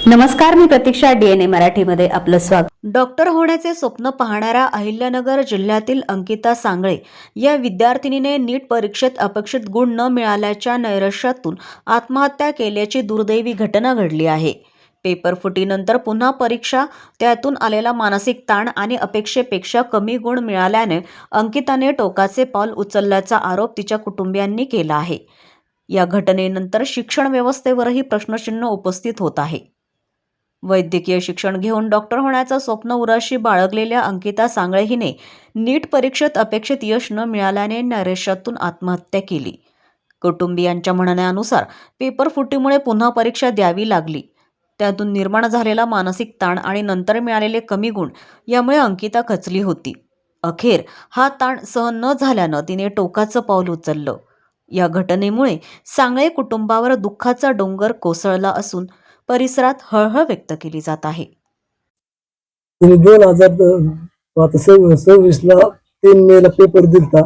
नमस्कार, मी प्रतीक्षा. DNA मराठीमध्ये आपलं स्वागत. डॉक्टर होण्याचे स्वप्न पाहणाऱ्या अहिल्यानगर जिल्ह्यातील अंकिता सांगळे या विद्यार्थिनीने नीट परीक्षेत अपेक्षित गुण न मिळाल्याच्या नैराश्यातून आत्महत्या केल्याची दुर्दैवी घटना घडली आहे. पेपर फुटीनंतर पुन्हा परीक्षा, त्यातून आलेला मानसिक ताण आणि अपेक्षेपेक्षा कमी गुण मिळाल्याने अंकिताने टोकाचे पाऊल उचलल्याचा आरोप तिच्या कुटुंबियांनी केला आहे. या घटनेनंतर शिक्षण व्यवस्थेवरही प्रश्नचिन्ह उपस्थित होत आहे. वैद्यकीय शिक्षण घेऊन डॉक्टर होण्याचं स्वप्न उराशी बाळगलेल्या अंकिता सांगळे हिने नीट परीक्षेत अपेक्षित यश न मिळाल्याने नैराश्यातून आत्महत्या केली. कुटुंबियांच्या म्हणण्यानुसार पेपर फुटीमुळे पुन्हा परीक्षा द्यावी लागली. त्यातून निर्माण झालेला मानसिक ताण आणि नंतर मिळालेले कमी गुण यामुळे अंकिता खचली होती. अखेर हा ताण सहन न झाल्यानं तिने टोकाचं पाऊल उचललं. या घटनेमुळे सांगळे कुटुंबावर दुःखाचा डोंगर कोसळला असून परिसरात हळहळ व्यक्त केली जात आहे. 2026ला 3 मेला पेपर दिलता.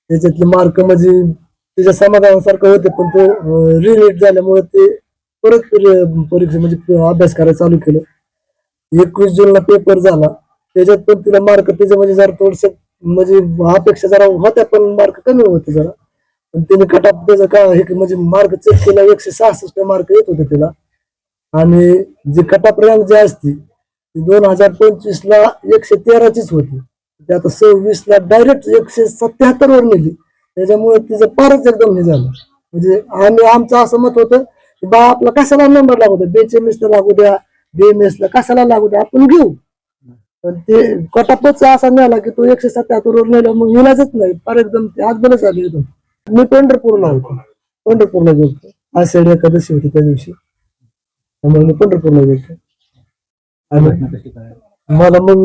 त्याच्यातले मार्क म्हणजे त्याच्या समाधानासारखं होते, पण तो रिनीट झाल्यामुळे ते परत परीक्षा म्हणजे अभ्यास करायला चालू केलं. 21 जूनला पेपर झाला. त्याच्यात पण तिला मार्क त्याच्या म्हणजे जरा थोडस म्हणजे अपेक्षा जरा होत्या, पण मार्क कमी होते जरा. पण तिने कटाप त्याचं काय हे म्हणजे मार्क चेक केला, 166 मार्क येत होते तिला. आणि जी कटाप रँक जी असती ती 2025ला 113चीच होती. ते आता 26ला डायरेक्ट 177 वर नेली. त्याच्यामुळे तिचं फारच एकदम हे झालं. म्हणजे आमचं असं मत होतं की बा आपला कशाला नंबर लागू द्या, BHMS ला लागू द्या, BMS ला कशाला लागू द्या, आपण घेऊ. पण ते कटापच असा मिळाला की तो 177 वर नेला, मग इलाजच नाही. फार एकदम आज बरंच आली एकदम. मी पंढरपूरला होतो, पंढरपूरला गेलो. आषाढी एकादशी होती त्या दिवशी, मग मी पंढरपूरला गेलो. आणि मला मग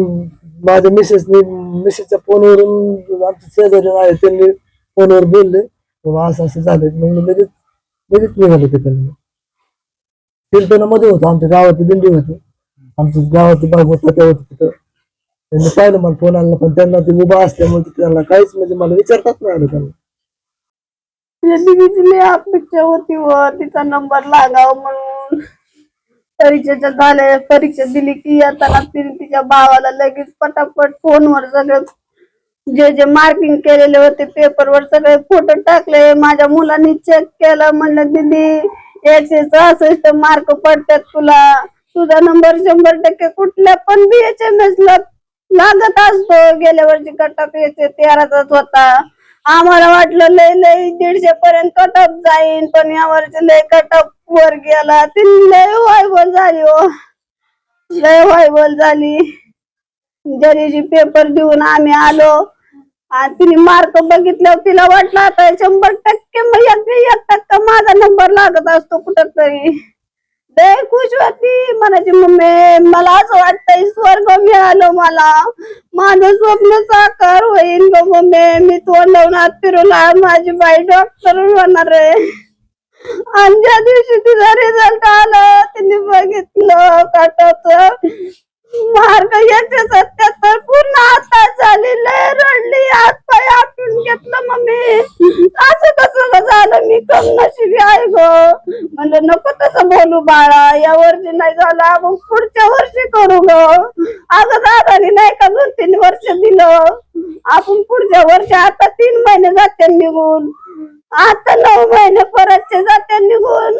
माझ्या मिसेसच्या फोनवरून आमचे शेजारी आहे, त्यांनी फोनवर बोलले असं असं झालं. मग मी लगेच निघालो तिकडे. कीर्तनामध्ये होतो, आमच्या गावाची दिंडी होती, आमच्या गावाची बाग होता त्या होती तिथं. त्यांनी पाहिलं, मला फोन आला, पण त्यांना ते उभा असल्यामुळे त्यांना काहीच म्हणजे मला विचारताच नाही आलं. त्यांना अपेक्षा होती व तिचा नंबर लागाव म्हणून परीक्षेच्या झाल्या. परीक्षा दिली की येताना तिने तिच्या भावाला लगेच पटापट फोनवर सगळं जे मार्किंग केलेले होते पेपरवर सगळे फोटो टाकले. माझ्या मुलांनी चेक केलं, म्हणलं दीदी 166 मार्क पडतात तुला, तुझा नंबर 100% कुठल्या पण BHMS ला लागत असतो. गेल्या वर्षी कटअप 113चाच होता. आम्हाला वाटलं लय 150 पर्यंत कटअप जाईन, पण या वर्षी लय कटअप वर गेला. ती लय वायबल झाली हो, लय वायबल झाली. जरी पेपर देऊन आम्ही आलो आणि तिने मार्क बघितल्यावर तिला वाटलं आता 100% मग 1% माझा नंबर लागत असतो कुठं तरी. लय खुश होती, म्हणायची मम्मी मला असं वाटतंय स्वर्ग मिळालं, मला माझं स्वप्न साकार होईल ग मम्मी, मी तोंडवणार फिरवला माझी बाई डॉक्टर होणार आहे. आणि ज्या दिवशी तिचा रिझल्ट आला तिने बघितलं कटअपचं मार्क 177 पूर्ण आता झाली. लय रडली, हात पाय आपटून घेतलं. मम्मी असं कसं झालं, मी कम नशिबी आहे ग. म्हणलं नको तसं बोलू बाळा, या वर्षी नाही झालं आपण पुढच्या वर्षी करू ग. अगं दादानी नाही का 2-3 वर्ष दिलं, आपण पुढच्या वर्षी. आता 3 महिने जाते निघून, आता 9 महिने परतचे जाते निघून.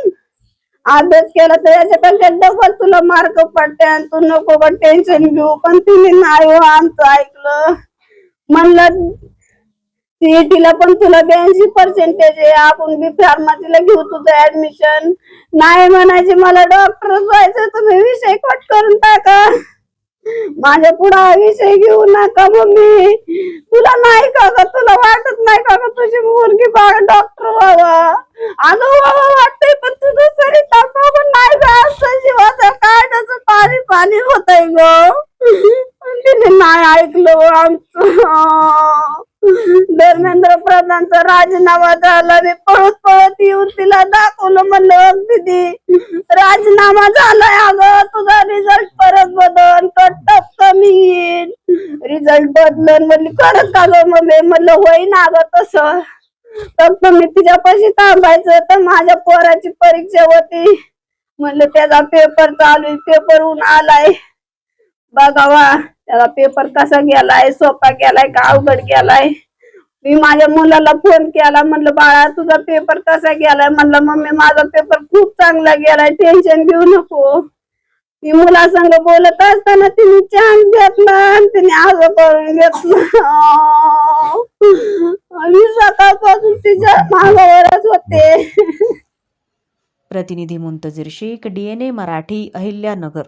अभ्यास केला तर याच्यापेक्षा डबल तुला मार्क पडते आणि तू नको का टेन्शन घेऊ. पण तिने नाही हो आमचं ऐकलं. म्हणलं CETला पण तुला 82% आहे, आपण बी फार्मसीला घेऊ तुझं ऍडमिशन. नाही म्हणायचे मला डॉक्टरच व्हायचं, तुम्ही विषय कट करून टाका, माझ्या पुढे विषय घेऊ नका. मम्मी तुला नाही का ग, तुला वाटत नाही का ग तुझी मुलगी बाळ डॉक्टर व्हावा? अगं व्हावं वाटतंय, पण तुझं सरी पण नाही ग, असं जीवाचं काय त्याचं पाणी पाणी होतंय ग. तिने नाही ऐकलं आमचं. धर्मेंद्र प्रधानचा राजीनामा झाला. मी पळत पळत येऊन तिला दाखवलं, म्हणलं दीदी राजीनामा झालाय, अगं तुझा रिझल्ट परत बदल, कटअप कमी येईल. रिझल्ट बदलन म्हणली खरंच का ग मम्मी? म्हणलं होईन अगं तसं, फक्त मी तिच्यापाशी थांबायचं. तर माझ्या पोराची परीक्षा होती, म्हणलं त्याचा पेपर चालू आहे, पेपरहून आलाय बघावा त्याला पेपर कसा गेलाय, सोपा गेलाय का अवघड गेलाय. मी माझ्या मुलाला फोन केला, म्हणलं बाळा तुझा पेपर कसा गेलाय. म्हणलं मम्मी माझा पेपर खूप चांगला गेलाय, टेन्शन घेऊ नको. मी मुलासंग बोलत असताना तिने चान्स घेतला आणि तिने असं करून घेतलं. आणि सकाळपासून तिच्या मागावरच होते. प्रतिनिधी मुंतजीर शेख, DNA मराठी, अहिल्यानगर.